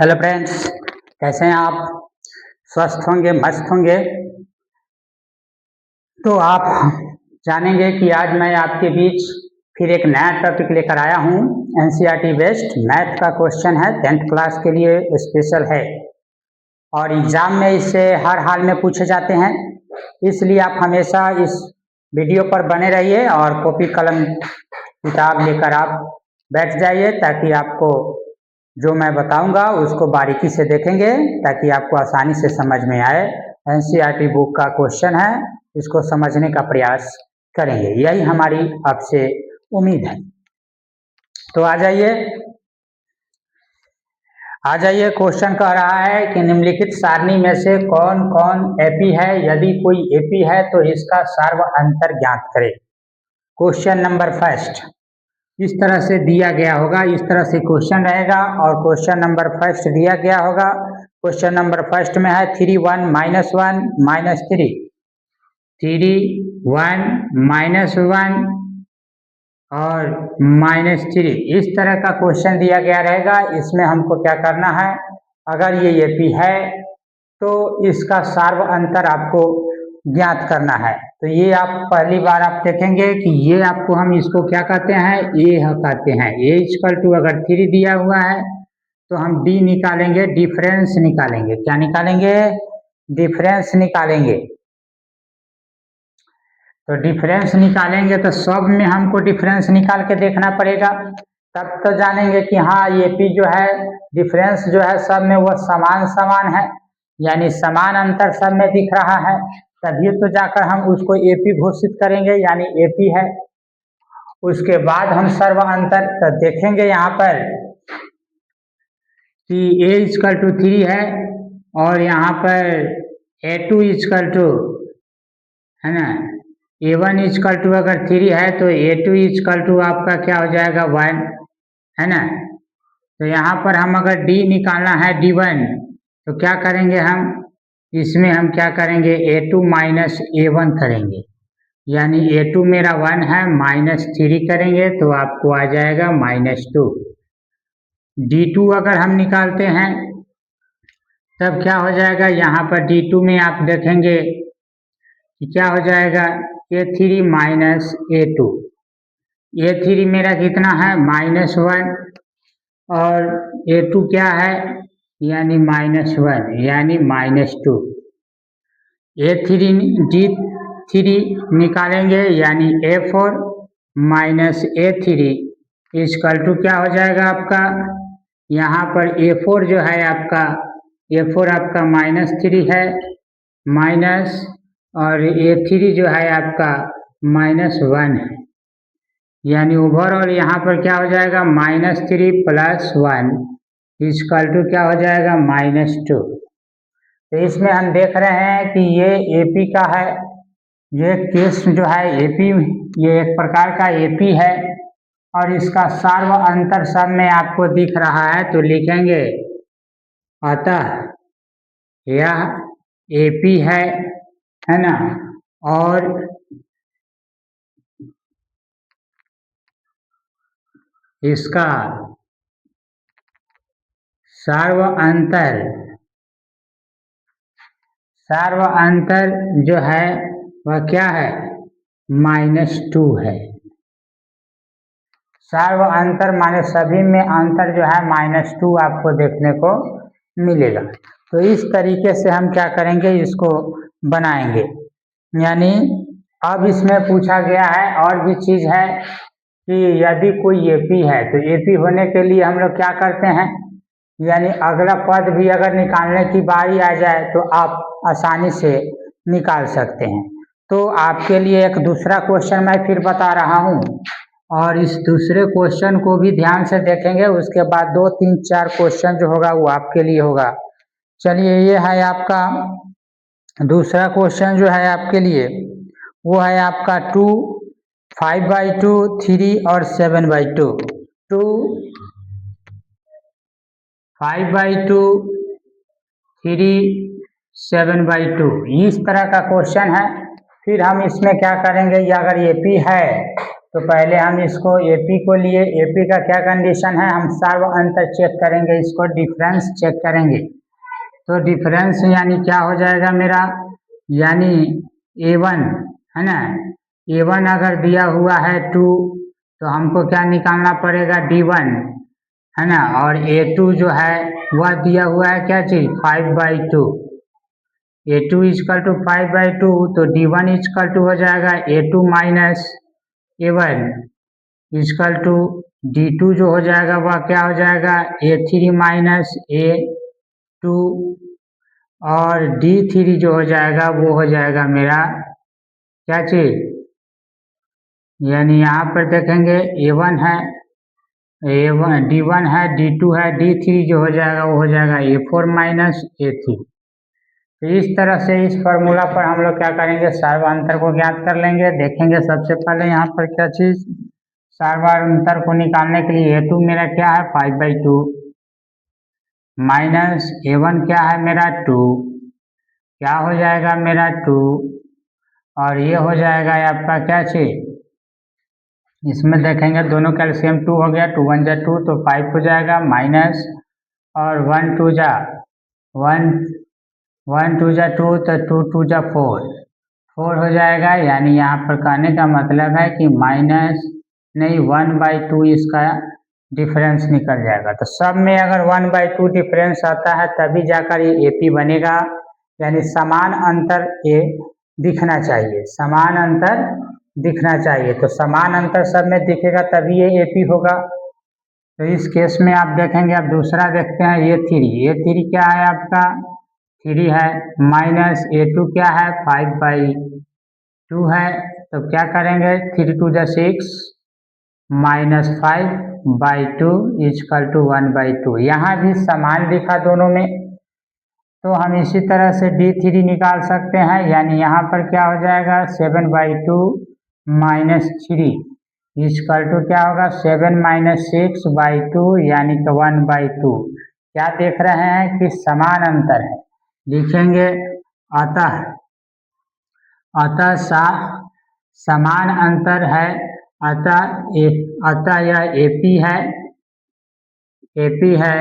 Hello friends, कैसे हैं आप? स्वस्थ होंगे, मस्त होंगे। तो आप जानेंगे कि आज मैं आपके बीच फिर एक नया टॉपिक लेकर आया हूँ। एनसीईआरटी बेस्ड मैथ का क्वेश्चन है, 10th क्लास के लिए स्पेशल है और एग्जाम में इससे हर हाल में पूछे जाते हैं। इसलिए आप हमेशा इस वीडियो पर बने रहिए और कॉपी कलम किताब लेकर आप बैठ जाइए ताकि आपको जो मैं बताऊंगा उसको बारीकी से देखेंगे ताकि आपको आसानी से समझ में आए। एनसीईआरटी बुक का क्वेश्चन है, इसको समझने का प्रयास करेंगे, यही हमारी आपसे उम्मीद है। तो आ जाइए। क्वेश्चन कह रहा है कि निम्नलिखित सारणी में से कौन कौन एपी है, यदि कोई एपी है तो इसका सार्व अंतर ज्ञात करें। क्वेश्चन नंबर फर्स्ट इस तरह से दिया गया होगा, इस तरह से क्वेश्चन रहेगा और क्वेश्चन नंबर फर्स्ट दिया गया होगा। क्वेश्चन नंबर फर्स्ट में है 3 1 -1 -3, 3 1 -1 और -3, इस तरह का क्वेश्चन दिया गया रहेगा। इसमें हमको क्या करना है, अगर ये एपी है तो इसका सार्व अंतर आपको ज्ञात करना है। तो ये आप पहली बार आप देखेंगे कि ये आपको हम इसको क्या कहते हैं, ए कहते हैं। ए इक्वल टू अगर 3 दिया हुआ है तो हम डी निकालेंगे, डिफरेंस निकालेंगे। क्या निकालेंगे? डिफरेंस निकालेंगे। तो डिफरेंस निकालेंगे तो सब में हमको डिफरेंस निकाल के देखना पड़ेगा, तब तो जानेंगे कि हाँ ये पी जो है डिफरेंस जो है सब में वह समान समान है, यानी समान अंतर सब में दिख रहा है, तभी तो जाकर हम उसको एपी घोषित करेंगे, यानी एपी है। उसके बाद हम सर्व अंतर तो देखेंगे यहाँ पर कि ए इक्वल टू 3 है और यहाँ पर A2 इक्वल टू है ना, A1 इक्वल टू अगर 3 है तो A2 इक्वल टू आपका क्या हो जाएगा 1 है ना। तो यहाँ पर हम अगर D निकालना है D1 तो क्या करेंगे हम, इसमें हम क्या करेंगे A2 माइनस A1 करेंगे, यानी A2 मेरा 1 है, -3 करेंगे तो आपको आ जाएगा -2। D2 अगर हम निकालते हैं तब क्या हो जाएगा, यहाँ पर D2 में आप देखेंगे कि क्या हो जाएगा A3 माइनस A2। A3 मेरा कितना है -1 और A2 क्या है यानी -1 यानी -2। D3 निकालेंगे यानी A4 minus A3 equal to क्या हो जाएगा आपका, यहाँ पर A4 जो है आपका A4 आपका -3 है माइनस और A3 जो है आपका -1 है, यानी ओवरऑल यहाँ पर क्या हो जाएगा -3 + 1 इक्वल टू क्या हो जाएगा -2। तो इसमें हम देख रहे हैं कि ये एपी का है, ये केस जो है एपी, ये एक प्रकार का एपी है और इसका सार्व अंतर सब में आपको दिख रहा है, तो लिखेंगे अतः यह एपी है ना, और इसका सार्व अंतर जो है वह क्या है -2 है। सार्व अंतर माने सभी में अंतर जो है -2 आपको देखने को मिलेगा। तो इस तरीके से हम क्या करेंगे, इसको बनाएंगे। यानी अब इसमें पूछा गया है और भी चीज है कि यदि कोई एपी है तो एपी होने के लिए हम लोग क्या करते हैं, यानी अगला पद भी अगर निकालने की बारी आ जाए तो आप आसानी से निकाल सकते हैं। तो आपके लिए एक दूसरा क्वेश्चन मैं फिर बता रहा हूँ और इस दूसरे क्वेश्चन को भी ध्यान से देखेंगे, उसके बाद 2 3 4 क्वेश्चन जो होगा वो आपके लिए होगा। चलिए, ये है आपका दूसरा क्वेश्चन जो है आपके लिए, वो है आपका 2 5/2 3 और 7/2। 2 5/2 3 7/2 इस तरह का क्वेश्चन है। फिर हम इसमें क्या करेंगे, ये अगर एपी है तो पहले हम इसको एपी को लिए, एपी का क्या कंडीशन है, हम सार्व अंतर चेक करेंगे, इसको डिफरेंस चेक करेंगे। तो डिफरेंस यानी क्या हो जाएगा मेरा, यानी A1 है ना, A1 अगर दिया हुआ है 2 तो हमको क्या निकालना पड़ेगा, D1 है ना, और A2 जो है वह दिया हुआ है क्या चीज, 5/2। A2 इजकल टू 5/2 तो D1 इजकल टू हो जाएगा A2 minus A1 is equal to D2 जो हो जाएगा वह क्या हो जाएगा A3 माइनस A2 और D3 जो हो जाएगा वो हो जाएगा मेरा क्या चीज, यानी यहाँ पर देखेंगे A1 है, A1 D1 है, D2 है, D3 जो हो जाएगा वो हो जाएगा A4 माइनस A3। तो इस तरह से इस फॉर्मूला पर हम लोग क्या करेंगे, सार्वअंतर को ज्ञात कर लेंगे। देखेंगे सबसे पहले यहाँ पर क्या चीज, सार्वअंतर को निकालने के लिए A2 मेरा क्या है 5/2 माइनस A1 क्या है मेरा 2, क्या हो जाएगा मेरा 2, और ये हो जाएगा आपका क्या चीज, इसमें देखेंगे दोनों कैल्शियम 2 हो गया, 2 1 जा 2 तो 5 हो जाएगा माइनस, और 1 2 जा 1 1 2 जा 2 तो 2 2 जा 4 हो जाएगा। यानी यहाँ पर कहने का मतलब है कि माइनस नहीं 1/2 इसका डिफरेंस निकल जाएगा। तो सब में अगर 1/2 डिफरेंस आता है तभी जाकर ये एपी बनेगा, यानी समान अंतर ये दिखना चाहिए, समान अंतर दिखना चाहिए। तो समान अंतर सब में दिखेगा तभी ये एपी होगा। तो इस केस में आप देखेंगे, अब दूसरा देखते हैं A3 क्या है आपका 3 है, माइनस A2 क्या है 5/2 है, तो क्या करेंगे 3 2 जा 6 माइनस 5/2 इजकल टू 1/2। यहाँ भी समान दिखा दोनों में, तो हम इसी तरह से D3 निकाल सकते हैं, यानी यहाँ पर क्या हो जाएगा 7/2 माइनस 3 इजकल टू क्या होगा 7 माइनस 6/2 यानी कि 1/2। क्या देख रहे हैं कि समान अंतर है, लिखेंगे अतः समान अंतर है, अतः यह एपी है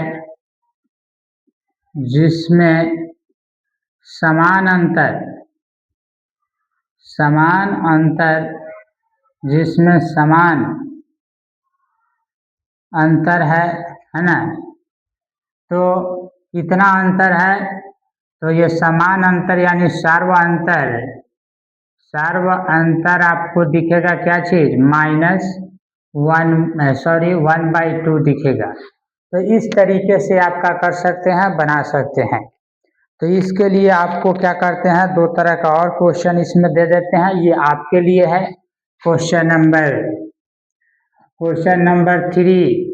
जिसमें समान अंतर है ना, तो इतना अंतर है, तो ये समान अंतर यानी सार्व अंतर आपको दिखेगा क्या चीज -1/2 दिखेगा। तो इस तरीके से आप क्या कर सकते हैं, बना सकते हैं। तो इसके लिए आपको क्या करते हैं, दो तरह का और क्वेश्चन इसमें दे देते हैं, ये आपके लिए है क्वेश्चन नंबर 3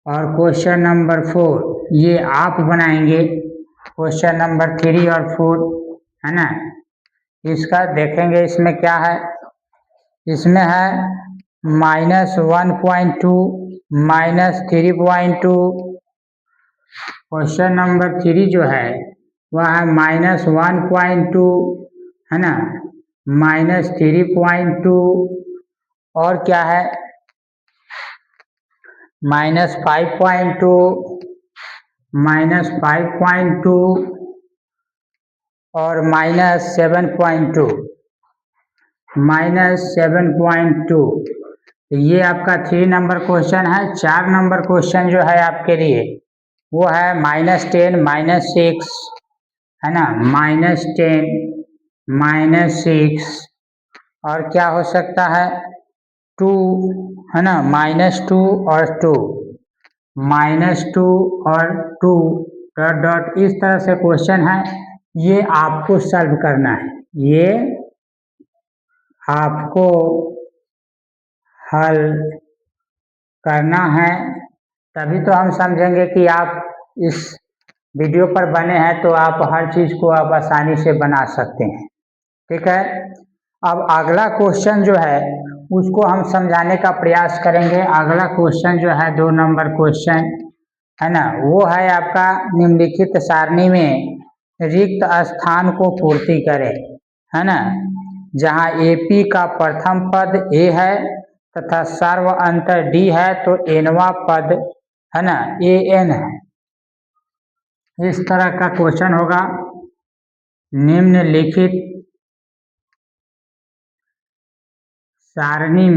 और क्वेश्चन नंबर 4, ये आप बनाएंगे क्वेश्चन नंबर 3 और 4 है ना। इसका देखेंगे इसमें क्या है, इसमें है -1.2 -3.2, क्वेश्चन नंबर 3 जो है वह है -1.2 है ना, -3.2 और क्या है -5.2 और -7.2 तो ये आपका 3 नंबर क्वेश्चन है। 4 नंबर क्वेश्चन जो है आपके लिए वो है -10 -6 है ना, -10 -6 और क्या हो सकता है 2 है ना, -2 और 2 और 2 डॉट इस तरह से क्वेश्चन है। ये आपको सॉल्व करना है, ये आपको हल करना है, तभी तो हम समझेंगे कि आप इस वीडियो पर बने हैं, तो आप हर चीज को आप आसानी से बना सकते हैं। ठीक है, अब अगला क्वेश्चन जो है उसको हम समझाने का प्रयास करेंगे। अगला क्वेश्चन जो है 2 नंबर क्वेश्चन है ना, वो है आपका निम्नलिखित सारणी में रिक्त स्थान को पूर्ति करें है ना, जहां एपी का प्रथम पद ए है तथा सार्व अंतर डी है तो एनवा पद है ना ए एन है। इस तरह का क्वेश्चन होगा। निम्नलिखित सारणी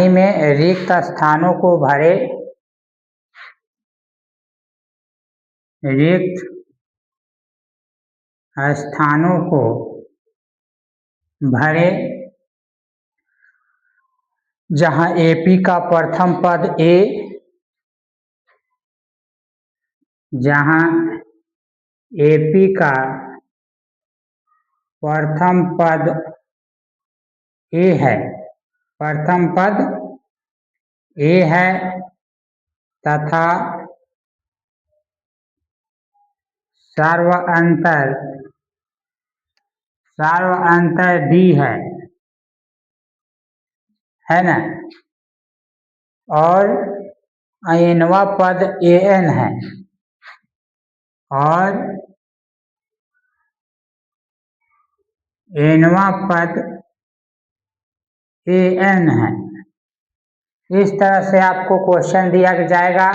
में रिक्त स्थानों को भरे। रिक्त स्थानों को भरे जहां एपी का प्रथम पद ए, जहां एपी का प्रथम पद ए है, प्रथम पद ए है तथा सार्व अंतर डी है ना, और एनवा पद ए एन है, और एनवा पद ए एन है। इस तरह से आपको क्वेश्चन दिया जाएगा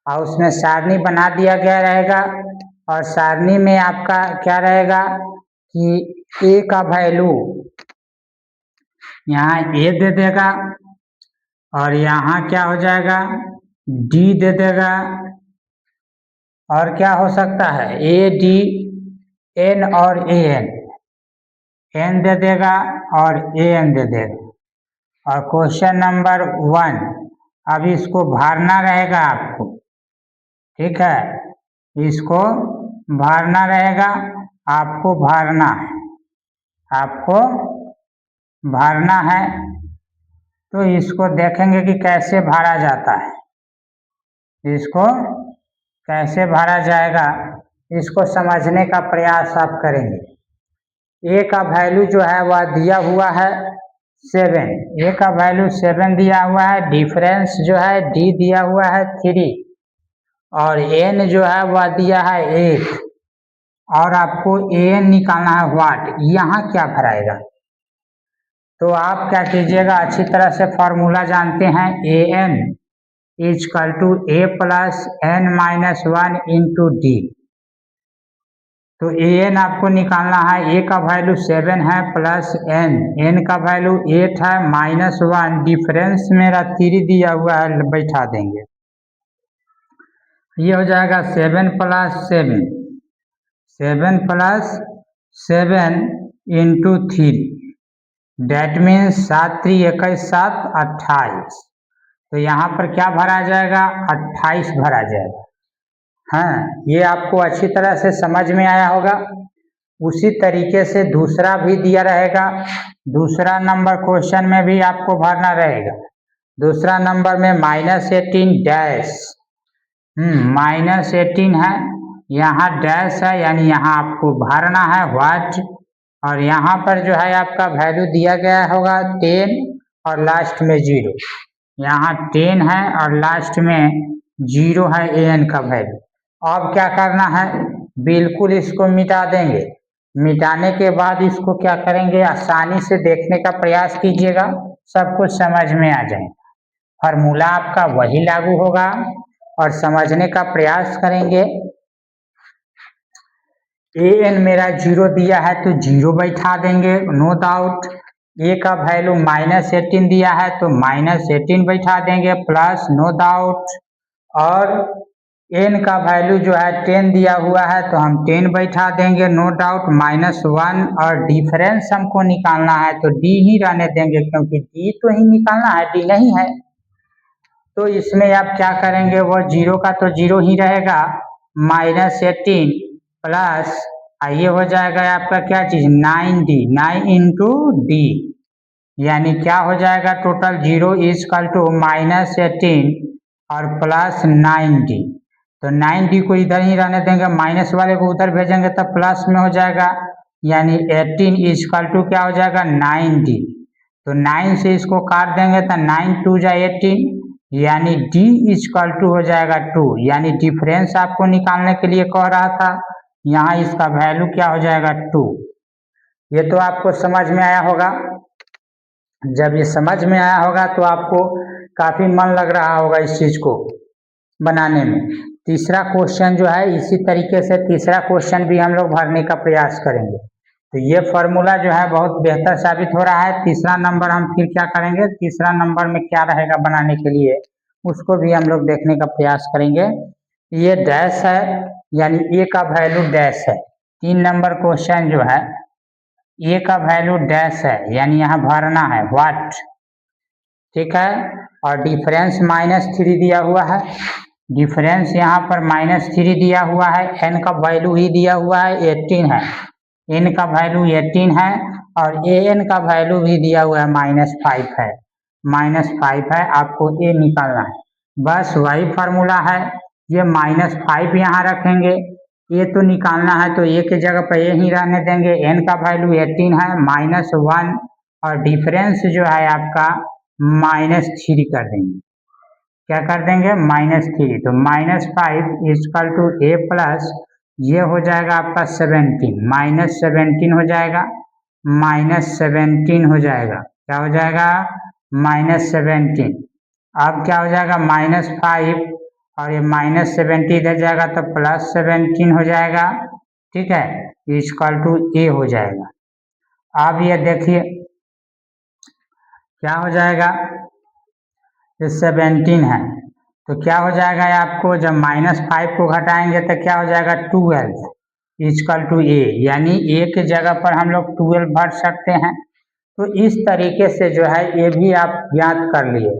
और उसमें सारणी बना दिया गया रहेगा। और सारणी में आपका क्या रहेगा कि ए का वैल्यू यहाँ ए दे देगा और यहाँ क्या हो जाएगा डी दे देगा, और क्या हो सकता है ए डी एन और ए एन दे देगा और ए एन दे देगा। और क्वेश्चन नंबर 1 अब इसको भरना रहेगा आपको, ठीक है, इसको भरना रहेगा, आपको भरना है। तो इसको देखेंगे कि कैसे भरा जाता है, इसको कैसे भरा जाएगा, इसको समझने का प्रयास आप करेंगे। ए का वैल्यू जो है वह दिया हुआ है 7, ए का वैल्यू 7 दिया हुआ है, डिफरेंस जो है डी दिया हुआ है 3, और एन जो है वह दिया है 8, और आपको एन निकालना है व्हाट, यहाँ क्या भराएगा। तो आप क्या कीजिएगा, अच्छी तरह से फॉर्मूला जानते हैं, A N is equal to A plus N minus 1 into D. तो ए एन आपको निकालना है, ए का वैल्यू 7 है प्लस एन का वैल्यू 8 है माइनस 1, डिफरेंस मेरा 3 दिया हुआ है, बैठा देंगे। ये हो जाएगा 7 प्लस 7 इंटू 3, डेट मीन्स 7 3 21 7 28। तो यहाँ पर क्या भरा जाएगा 28 भरा जाएगा। हाँ, ये आपको अच्छी तरह से समझ में आया होगा। उसी तरीके से दूसरा भी दिया रहेगा, दूसरा नंबर क्वेश्चन में भी आपको भरना रहेगा। दूसरा नंबर में -18 डैश, -18 है, यहाँ डैश है, यानी यहाँ आपको भरना है व्हाट, और यहाँ पर जो है आपका वैल्यू दिया गया होगा 10 और लास्ट में 0, यहाँ 10 है और लास्ट में 0 है ए एन का वैल्यू। अब क्या करना है, बिल्कुल इसको मिटा देंगे। मिटाने के बाद इसको क्या करेंगे, आसानी से देखने का प्रयास कीजिएगा, सब कुछ समझ में आ जाएगा। फार्मूला आपका वही लागू होगा और समझने का प्रयास करेंगे। ए एन मेरा 0 दिया है तो 0 बैठा देंगे, नो डाउट। ए का वैल्यू -18 दिया है तो -18 बैठा देंगे, प्लस, नो डाउट। और एन का वैल्यू जो है 10 दिया हुआ है तो हम 10 बैठा देंगे, नो डाउट, -1। और डिफरेंस हमको निकालना है तो डी ही रहने देंगे, क्योंकि डी तो ही निकालना है, डी नहीं है। तो इसमें आप क्या करेंगे, वो 0 का तो 0 ही रहेगा, -18 प्लस ये हो जाएगा आपका क्या चीज 9D, 9 इंटू डी, यानी क्या हो जाएगा टोटल 0 इजकल टू -18 और प्लस 9D। तो 9D को इधर ही रहने देंगे, माइनस वाले को उधर भेजेंगे तब प्लस में हो जाएगा, यानी 18 इजकल टू क्या हो जाएगा 9D। तो 9 से इसको काट देंगे तो 9 2 जा 18, यानी D इजकल टू हो जाएगा 2, यानी डिफरेंस आपको निकालने के लिए कह रहा था, यहाँ इसका वैल्यू क्या हो जाएगा 2। ये तो आपको समझ में आया होगा। जब ये समझ में आया होगा तो आपको काफ़ी मन लग रहा होगा इस चीज़ को बनाने में। तीसरा क्वेश्चन जो है इसी तरीके से तीसरा क्वेश्चन भी हम लोग भरने का प्रयास करेंगे। तो ये फॉर्मूला जो है बहुत बेहतर साबित हो रहा है। तीसरा नंबर हम फिर क्या करेंगे, तीसरा नंबर में क्या रहेगा बनाने के लिए, उसको भी हम लोग देखने का प्रयास करेंगे। ये डैश है, यानी ए का वैल्यू डैश है। 3 नंबर क्वेश्चन जो है ए का वैल्यू डैश है, यानी यहाँ भरना है व्हाट, ठीक है। और डिफरेंस -3 दिया हुआ है, डिफरेंस यहाँ पर -3 दिया हुआ है। एन का वैल्यू ही दिया हुआ है 18 है, एन का वैल्यू 18 है। और ए एन का वैल्यू भी दिया हुआ है -5 है, -5 है। आपको ए निकालना है, बस वही फार्मूला है। ये -5 यहाँ रखेंगे, ए तो निकालना है तो ए की जगह पर ए ही रहने देंगे। एन का वैल्यू 18 है, -1 और डिफरेंस जो है आपका -3 कर देंगे। क्या कर देंगे, -3। तो -5 इक्वल टू ए प्लस ये हो जाएगा आपका 17, -17 हो जाएगा, -17 हो जाएगा। क्या हो जाएगा, -17। अब क्या हो जाएगा, -5 और ये -70 इधर जाएगा तो +17 हो जाएगा, ठीक है। इक्वल टू ए हो जाएगा। अब ये देखिए क्या हो जाएगा, ये 17 है तो क्या हो जाएगा आपको, जब -5 को घटाएंगे तो क्या हो जाएगा 12 इक्वल टू ए, यानी ए की जगह पर हम लोग 12 भर सकते हैं। तो इस तरीके से जो है ये भी आप ज्ञात कर लिए।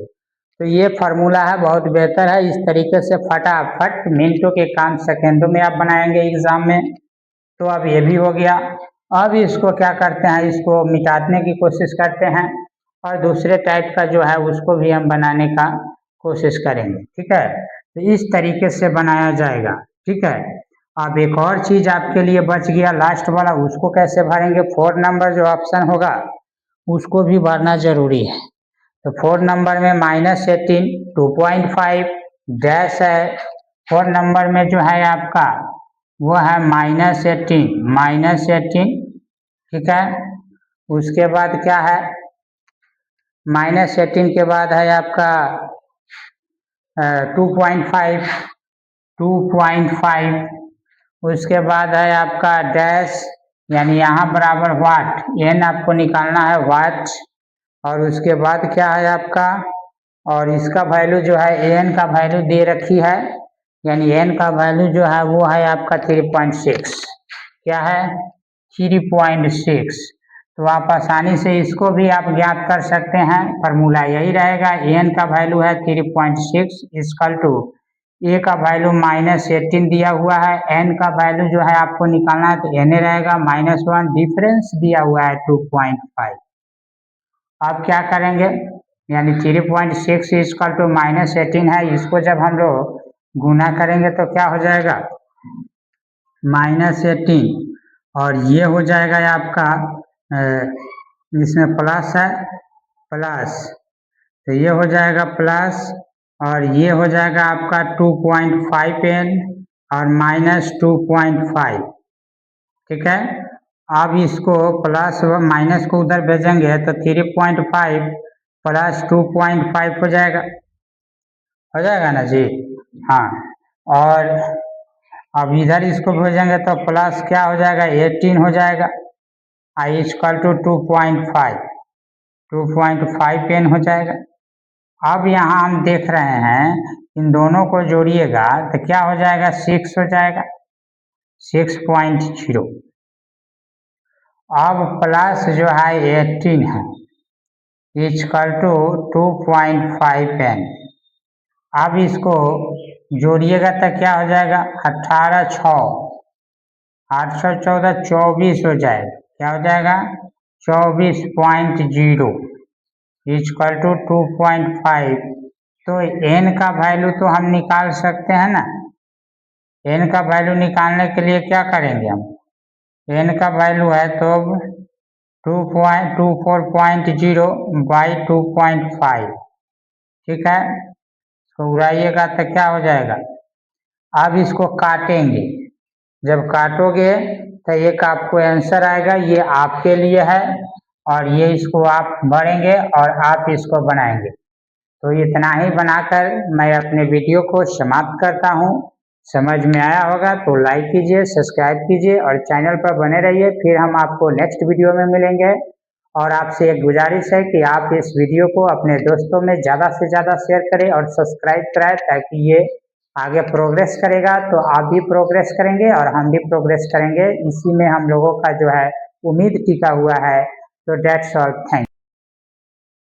तो ये फार्मूला है, बहुत बेहतर है। इस तरीके से फटाफट मिनटों के काम सेकेंडों में आप बनाएंगे एग्जाम में। तो अब ये भी हो गया। अब इसको क्या करते हैं, इसको मिटाने की कोशिश करते हैं और दूसरे टाइप का जो है उसको भी हम बनाने का कोशिश करेंगे, ठीक है। तो इस तरीके से बनाया जाएगा, ठीक है। अब एक और चीज आपके लिए बच गया लास्ट वाला, उसको कैसे भरेंगे। 4 नंबर जो ऑप्शन होगा उसको भी भरना जरूरी है। तो 4 नंबर में -18, 2.5 डैश है। 4 नंबर में जो है आपका वो है -18, ठीक है। उसके बाद क्या है, -18 के बाद है आपका 2.5, उसके बाद है आपका डैश, यानी यहाँ बराबर व्हाट, एन आपको निकालना है व्हाट। और उसके बाद क्या है आपका, और इसका वैल्यू जो है एन का वैल्यू दे रखी है, यानी एन का वैल्यू जो है वो है आपका 3.6। क्या है, 3.6। तो आप आसानी से इसको भी आप ज्ञात कर सकते हैं। फार्मूला यही रहेगा, एन का वैल्यू है 3.6 इक्वल टू ए का वैल्यू -18 दिया हुआ है, एन का वैल्यू जो है आपको निकालना है तो एन रहेगा -1, डिफरेंस दिया हुआ है 2.5। आप क्या करेंगे, यानी 3.6 इक्वल टू -18 है, इसको जब हम लोग गुना करेंगे तो क्या हो जाएगा, -18 और ये हो जाएगा आपका इसमें प्लस है, प्लस, तो ये हो जाएगा प्लस और ये हो जाएगा आपका 2.5 एन और -2.5, ठीक है। अब इसको प्लस व माइनस को उधर भेजेंगे तो 3.5 प्लस 2.5 हो जाएगा ना जी, हाँ। और अब इधर इसको भेजेंगे तो प्लस क्या हो जाएगा 18 हो जाएगा, आई इक्वल टू 2.5 एन हो जाएगा। अब यहाँ हम देख रहे हैं इन दोनों को जोड़िएगा तो क्या हो जाएगा, 6 हो जाएगा, 6.0। अब प्लस जो है 18 है इक्वल टू 2.5 एन। अब इसको जोड़िएगा तो क्या हो जाएगा, 18 6 814 24 हो जाएगा। क्या हो जाएगा, 24.0 इक्वल टू 2.5। तो एन का वैल्यू तो हम निकाल सकते हैं ना। एन का वैल्यू निकालने के लिए क्या करेंगे हम, एन का वैल्यू है तो 2.24.0 बाई 2.5, ठीक है। तो उड़ाइएगा तो क्या हो जाएगा, अब इसको काटेंगे, जब काटोगे तो एक आपको आंसर आएगा, ये आपके लिए है और ये इसको आप भरेंगे और आप इसको बनाएंगे। तो इतना ही बनाकर मैं अपने वीडियो को समाप्त करता हूँ। समझ में आया होगा तो लाइक कीजिए, सब्सक्राइब कीजिए और चैनल पर बने रहिए। फिर हम आपको नेक्स्ट वीडियो में मिलेंगे और आपसे एक गुजारिश है कि आप इस वीडियो को अपने दोस्तों में ज़्यादा से ज़्यादा शेयर करें और सब्सक्राइब कराएं, ताकि ये आगे प्रोग्रेस करेगा तो आप भी प्रोग्रेस करेंगे और हम भी प्रोग्रेस करेंगे। इसी में हम लोगों का जो है उम्मीद टिका हुआ है। तो डेट्स ऑल, थैंक